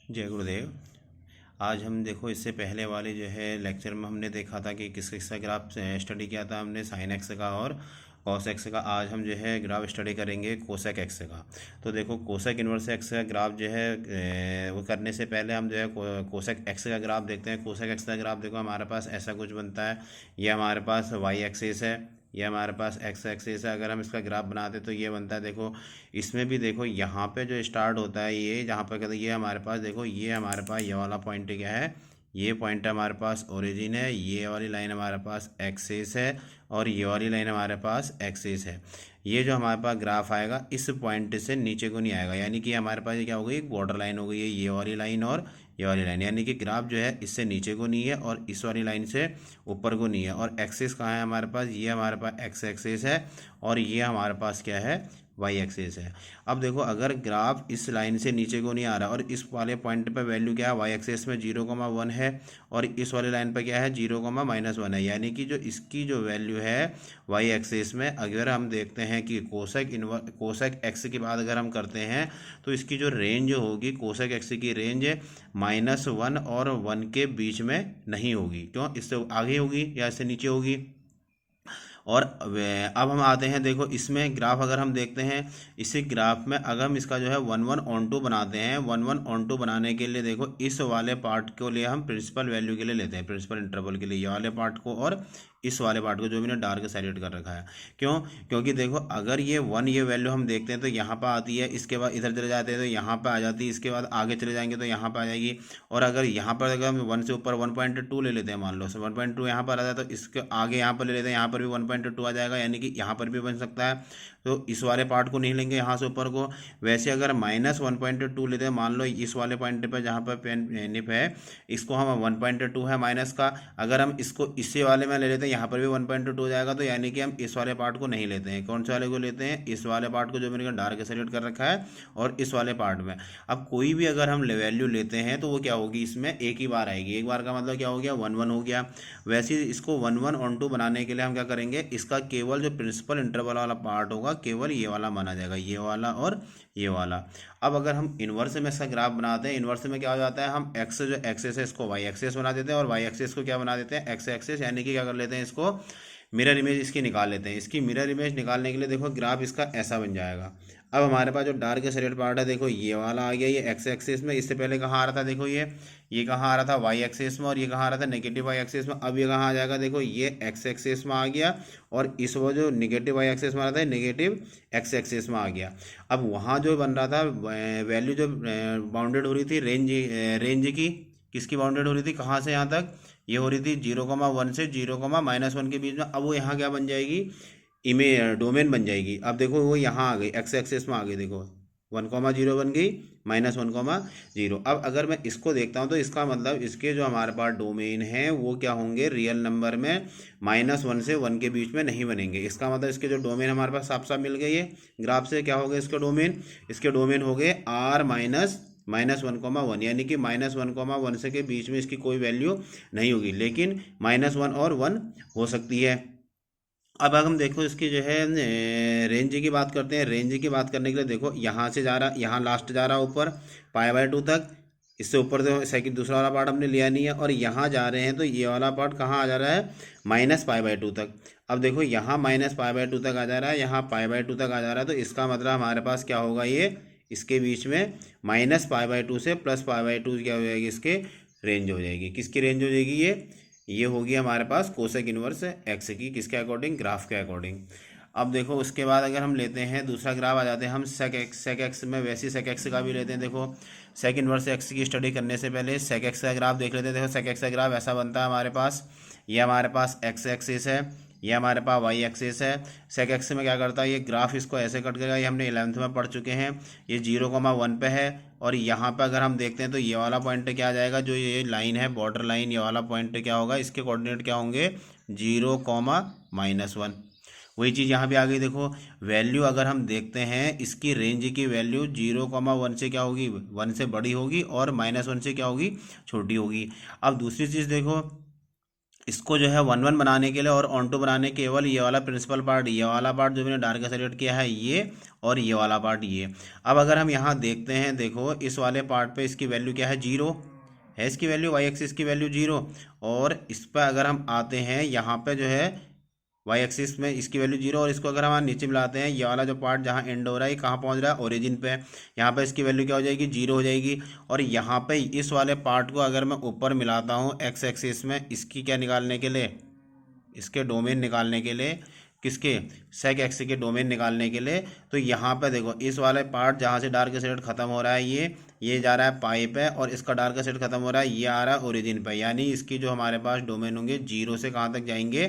जय गुरुदेव। आज हम देखो इससे पहले वाले जो है लेक्चर में हमने देखा था कि किस किस का ग्राफ स्टडी किया था हमने साइन एक्स का और कॉस एक्स का। आज हम जो है ग्राफ स्टडी करेंगे कोसेक एक्स का। तो देखो कोसेक इन्वर्स एक्स का ग्राफ जो है वो करने से पहले हम जो है कोसेक एक्स का ग्राफ देखते हैं। कोसेक एक्स का ग्राफ देखो हमारे पास ऐसा कुछ बनता है। ये हमारे पास वाई एक्सिस है, ये हमारे पास एक्स एक्सिस है। अगर हम इसका ग्राफ बनाते तो ये बनता है। देखो इसमें भी देखो यहाँ पे जो स्टार्ट होता है ये जहाँ पर कहते हैं ये हमारे पास देखो ये हमारे पास ये वाला पॉइंट क्या है, ये पॉइंट हमारे पास ओरिजिन है। ये वाली लाइन हमारे पास एक्सिस है और ये वाली लाइन हमारे पास एक्सिस है। ये जो हमारे पास ग्राफ आएगा इस पॉइंट से नीचे को नहीं आएगा, यानी कि हमारे पास ये क्या हो गई, एक बॉर्डर लाइन हो गई है ये वाली लाइन और ये वाली लाइन। यानी कि ग्राफ जो है इससे नीचे को नहीं है और इस वाली लाइन से ऊपर को नहीं है। और एक्सिस कहाँ है हमारे पास, ये हमारे पास एक्स एक्सिस है और ये हमारे पास क्या है, वाई एक्सिस है। अब देखो अगर ग्राफ इस लाइन से नीचे को नहीं आ रहा और इस वाले पॉइंट पे वैल्यू क्या है, वाई एक्सिस में 0,1 है और इस वाले लाइन पे क्या है 0,-1 है। यानी कि जो इसकी जो वैल्यू है वाई एक्सिस में, अगर हम देखते हैं कि कोसेक एक्स की बात अगर हम करते हैं तो इसकी जो रेंज होगी कोसेक एक्स की रेंज -1 और 1 के बीच में नहीं होगी। क्यों, इससे आगे होगी या इससे नीचे होगी। और अब हम आते हैं, देखो इसमें ग्राफ अगर हम देखते हैं, इसी ग्राफ में अगर हम इसका जो है 1 1 ऑन 2 बनाते हैं, 1 1 ऑन 2 बनाने के लिए देखो इस वाले पार्ट के लिए हम प्रिंसिपल वैल्यू के लिए लेते हैं, प्रिंसिपल इंटरवल के लिए ये वाले पार्ट को और इस वाले पार्ट को जो मैंने डार्क साइडेड कर रखा है। क्यों, क्योंकि देखो अगर ये 1 ये वैल्यू हम देखते हैं तो यहाँ पर आती है, इसके बाद इधर चले जाते हैं तो यहाँ पर आ जाती है, इसके बाद आगे चले जाएंगे तो यहाँ पर आ जाएगी। और अगर यहाँ पर अगर हम 1 से ऊपर 1.2 ले लेते हैं, मान लो 1.2 यहाँ पर आ जाता है तो इसके आगे यहाँ पर ले लेते हैं, यहाँ पर भी 1.2 आ जाएगा, यानी कि यहाँ पर भी बन सकता है। तो इस वाले पार्ट को नहीं लेंगे यहाँ से ऊपर को। वैसे अगर -1.2 लेते हैं, मान लो इस वाले पॉइंट पर जहाँ पर पेन निप है इसको हम 1.2 है माइनस का, अगर हम इसको इसी वाले में ले लेते हैं यहाँ पर भी 1.2 हो जाएगा। तो यानी कि हम इस वाले पार्ट को नहीं लेते हैं। कौन से वाले को लेते हैं, इस वाले पार्ट को जो मैंने डार्क सेलेक्ट कर रखा है और इस वाले पार्ट में। अब कोई भी अगर हम वैल्यू लेते हैं तो वो क्या होगी, इसमें एक ही बार आएगी। एक बार का मतलब क्या हो गया, 1 1 हो गया। वैसे ही इसको 1 1 ऑन 2 बनाने के लिए हम क्या करेंगे, इसका केवल जो प्रिंसिपल इंटरवल वाला पार्ट होगा केवल ये वाला माना जाएगा, ये वाला और ये वाला। अब अगर हम इन्वर्स में इसका ग्राफ बनाते हैं, इन्वर्स में क्या हो जाता है, हम एक्स जो एक्सेस है इसको वाई एक्सेस बना देते हैं और वाई एक्सेस को क्या बना देते हैं, एक्स एक्सेस। यानी कि क्या कर लेते हैं, इसको मिरर इमेज इसकी निकाल लेते हैं। इसकी मिरर इमेज निकालने के लिए देखो ग्राफ इसका ऐसा बन जाएगा। अब हमारे पास जो डार्क शेडेड पार्ट है देखो ये वाला आ गया, ये एक्स एक्सिस में। इससे पहले कहाँ आ रहा था, देखो ये कहाँ आ रहा था, वाई एक्सिस में, और ये कहाँ आ रहा था, नेगेटिव वाई एक्सिस में। अब ये कहाँ आ जाएगा, देखो ये एक्स एक्सिस में आ गया और इस वो जो नेगेटिव वाई एक्सिस में आ रहा था नेगेटिव एक्स एक्सिस में आ गया। अब वहाँ जो बन रहा था वैल्यू जो बाउंडेड हो रही थी रेंज की, किसकी बाउंडेड हो रही थी, कहाँ से यहाँ तक, ये हो रही थी 0,1 से 0,-1 के बीच में। अब वो यहाँ क्या बन जाएगी, डोमेन बन जाएगी। अब देखो वो यहाँ आ गई, एक्स एक्सिस में आ गई, देखो 1,0 बन गई, -1,0। अब अगर मैं इसको देखता हूँ तो इसका मतलब इसके जो हमारे पास डोमेन है वो क्या होंगे, रियल नंबर में -1 से 1 के बीच में नहीं बनेंगे। इसका मतलब इसके जो डोमेन हमारे पास साफ साफ मिल गए, ये ग्राफ से क्या हो गए इसके डोमेन, इसके डोमेन हो गए R -1,1, यानी कि -1,1 से के बीच में इसकी कोई वैल्यू नहीं होगी, लेकिन -1 और 1 हो सकती है। अब अगर हम देखो इसकी जो है रेंज की बात करते हैं। रेंज की बात करने के लिए देखो यहाँ से जा रहा, यहाँ लास्ट जा रहा ऊपर π/2 तक, इससे ऊपर तो सेकंड दूसरा वाला पार्ट हमने लिया नहीं है। और यहाँ जा रहे हैं तो ये वाला पार्ट कहाँ आ जा रहा है, -π/2 तक। अब देखो यहाँ -π/2 तक आ जा रहा है, यहाँ π/2 तक आ जा रहा है। तो इसका मतलब हमारे पास क्या होगा, ये इसके बीच में -π/2 से +π/2 क्या हो जाएगी, इसके रेंज हो जाएगी। किसकी रेंज हो जाएगी, ये होगी हमारे पास कोसेक इन्वर्स एक्स की, किसके अकॉर्डिंग, ग्राफ के अकॉर्डिंग। अब देखो उसके बाद अगर हम लेते हैं दूसरा ग्राफ आ जाते हैं हम सेक एक्स में। वैसे सेक एक्स का भी लेते हैं। देखो सेक इन्वर्स एक्स की स्टडी करने से पहले सेक एक्स का ग्राफ देख लेते हैं। देखो सेक एक्स का ग्राफ ऐसा बनता है हमारे पास, ये हमारे पास एक्स एक्सिस है, ये हमारे पास वाई एक्सिस है। सेक एक्स में क्या करता है, ये ग्राफ इसको ऐसे कट करेगा, ये हमने 11th में पढ़ चुके हैं। ये 0,1 पे है और यहाँ पे अगर हम देखते हैं तो ये वाला पॉइंट क्या आ जाएगा, जो ये लाइन है बॉर्डर लाइन, ये वाला पॉइंट क्या होगा, इसके कोऑर्डिनेट क्या होंगे, 0,-1। वही चीज़ यहाँ भी आ गई। देखो वैल्यू अगर हम देखते हैं इसकी रेंज की वैल्यू 0,1 से क्या होगी, 1 से बड़ी होगी और -1 से क्या होगी, छोटी होगी। अब दूसरी चीज़ देखो इसको जो है 1 1 बनाने के लिए और ऑन टू बनाने केवल ये वाला प्रिंसिपल पार्ट, ये वाला पार्ट जो मैंने डार्क सेलेक्ट किया है ये, और ये वाला पार्ट ये। अब अगर हम यहाँ देखते हैं, देखो इस वाले पार्ट पे इसकी वैल्यू क्या है, 0 है इसकी वैल्यू, वाई एक्सिस की वैल्यू 0। और इस पर अगर हम आते हैं यहाँ पे जो है वाई एक्सिस में इसकी वैल्यू 0, और इसको अगर हम नीचे मिलाते हैं, ये वाला जो पार्ट जहाँ एंड हो रहा है ये कहाँ पहुँच रहा है, ओरिजिन पे, यहाँ पे इसकी वैल्यू क्या हो जाएगी, 0 हो जाएगी। और यहाँ पे इस वाले पार्ट को अगर मैं ऊपर मिलाता हूँ एक्स एक्सिस में, इसकी क्या निकालने के लिए, इसके डोमेन निकालने के लिए, किसके, सेक एक्स के डोमेन निकालने के लिए, तो यहाँ पे देखो इस वाले पार्ट जहाँ से डार्क सेट खत्म हो रहा है ये जा रहा है पाई पे, और इसका डार्क सेट खत्म हो रहा है ये आ रहा है ओरिजिन पे, यानी इसकी जो हमारे पास डोमेन होंगे 0 से कहाँ तक जाएंगे,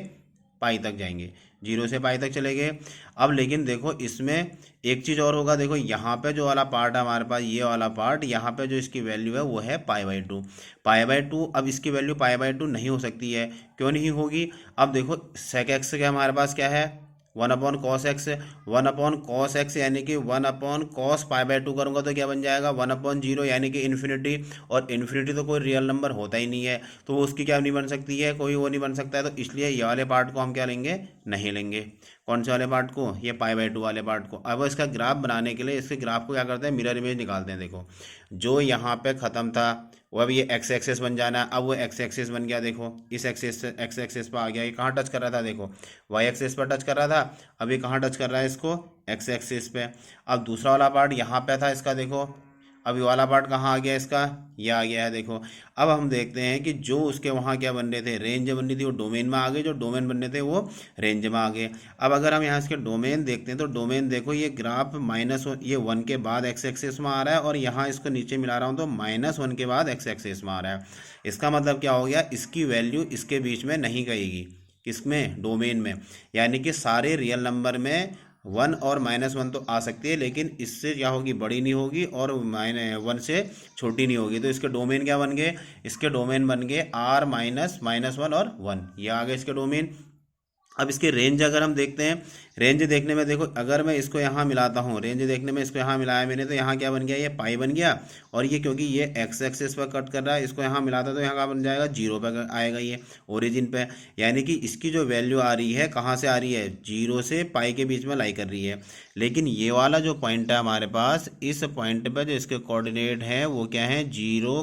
पाई तक जाएंगे, 0 से पाई तक चले गए। अब लेकिन देखो इसमें एक चीज़ और होगा, देखो यहाँ पे जो वाला पार्ट है हमारे पास, ये वाला पार्ट, यहाँ पे जो इसकी वैल्यू है वो है π/2, π/2। अब इसकी वैल्यू π/2 नहीं हो सकती है, क्यों नहीं होगी, अब देखो sec x के हमारे पास क्या है, 1/cos x, 1/cos x यानी कि 1/cos π/2 करूँगा तो क्या बन जाएगा, 1/0 यानी कि इन्फिनिटी, और इन्फिनिटी तो कोई रियल नंबर होता ही नहीं है, तो वो उसकी क्या नहीं बन सकती है, कोई वो नहीं बन सकता है, तो इसलिए ये वाले पार्ट को हम क्या लेंगे, नहीं लेंगे। कौन से वाले पार्ट को, ये π/2 वाले पार्ट को। अब इसका ग्राफ बनाने के लिए इसके ग्राफ को क्या करते हैं, मिरर इमेज निकालते हैं। देखो जो यहाँ पे ख़त्म था वो अब ये एक्स एक्सेस बन जाना है, अब वो एक्स एक्सेस बन गया, देखो इस एक्सेस एक्स एक्सेस पर आ गया, ये कहाँ टच कर रहा था, देखो वाई एक्सेस पर टच कर रहा था, अब ये कहाँ टच कर रहा है इसको, एक्स एक्सेस पे। अब दूसरा वाला पार्ट यहाँ पे था इसका, देखो अब ये वाला पार्ट कहाँ आ गया इसका, ये आ गया है, देखो। अब हम देखते हैं कि जो उसके वहाँ क्या बन रहे थे, रेंज बन रही थी, वो डोमेन में आ गए, जो डोमेन बनने थे वो रेंज में आ गए। अब अगर हम यहाँ इसके डोमेन देखते हैं तो डोमेन देखो ये ग्राफ ये 1 के बाद एक्स एक्सिस में आ रहा है, और यहाँ इसको नीचे मिला रहा हूँ तो -1 के बाद एक्स एक्सिस में आ रहा है। इसका मतलब क्या हो गया, इसकी वैल्यू इसके बीच में नहीं गएगी, किसमें, डोमेन में, यानी कि सारे रियल नंबर में 1 और -1 तो आ सकती है, लेकिन इससे क्या होगी, बड़ी नहीं होगी, और -1 से छोटी नहीं होगी। तो इसके डोमेन क्या बन गए, इसके डोमेन बन गए r -1 और 1, ये आ गए इसके डोमेन। अब इसके रेंज अगर हम देखते हैं, रेंज देखने में देखो अगर मैं इसको यहाँ मिलाता हूँ, रेंज देखने में इसको यहाँ मिलाया मैंने, तो यहाँ क्या बन गया, ये पाई बन गया, और ये क्योंकि ये एक्स एक्सिस पर कट कर रहा है, इसको यहाँ मिलाता तो यहाँ का बन जाएगा 0 पर आएगा ये ओरिजिन पे, यानी कि इसकी जो वैल्यू आ रही है कहाँ से आ रही है, 0 से पाई के बीच में लाई कर रही है। लेकिन ये वाला जो पॉइंट है हमारे पास, इस पॉइंट पर जो इसके कोऑर्डिनेट हैं वो क्या है, 0,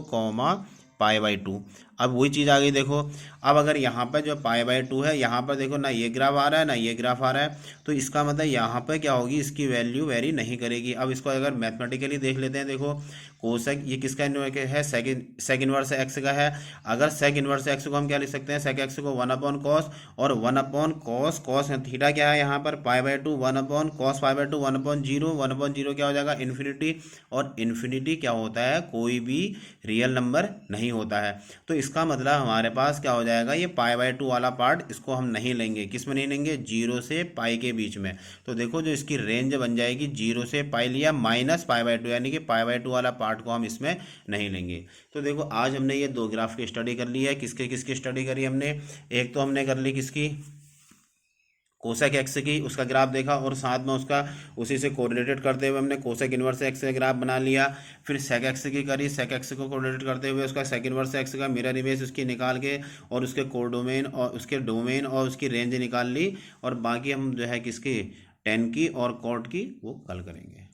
π/2। अब वही चीज़ आ गई, देखो अब अगर यहाँ पर जो π/2 है, यहाँ पर देखो ना ये ग्राफ आ रहा है ना ये ग्राफ आ रहा है, तो इसका मतलब यहाँ पर क्या होगी, इसकी वैल्यू वेरी नहीं करेगी। अब इसको अगर मैथमेटिकली देख लेते हैं, देखो कोसेक ये किसका है, सेक इनवर्स एक्स का है। अगर सेक इनवर्स एक्स को हम क्या लिख सकते हैं, सेक एक्स को 1/cos, और 1/cos, cos थीटा क्या है यहाँ पर π/2, 1/cos π/2, 1/0, 1/0 क्या हो जाएगा, इन्फिनिटी, और इन्फिनिटी क्या होता है, कोई भी रियल नंबर नहीं होता है। तो इसका मतलब हमारे पास क्या हो जाएगा, ये π/2 वाला पार्ट इसको हम नहीं लेंगे, किस में नहीं लेंगे, 0 से पाई के बीच में। तो देखो जो इसकी रेंज बन जाएगी, 0 से पाई लिया -π/2, यानी कि π/2 वाला पार्ट को हम इसमें नहीं लेंगे। तो देखो आज हमने ये 2 ग्राफ की स्टडी कर ली है, किसके किसकी स्टडी करी हमने, एक तो हमने कर ली किसकी, कोसेक एक्स की, उसका ग्राफ देखा, और साथ में उसका उसी से कोरिलेटेड करते हुए हमने कोसेक इनवर्स एक्स का ग्राफ बना लिया। फिर सेक एक्स की करी, सेक एक्स को कोरिलेटेड करते हुए उसका सेक इनवर्स एक्स का मिरर इमेज उसकी निकाल के, और उसके कोडोमेन और उसके डोमेन और उसकी रेंज निकाल ली, और बाकी हम जो है किसकी, tan की और cot की वो कल करेंगे।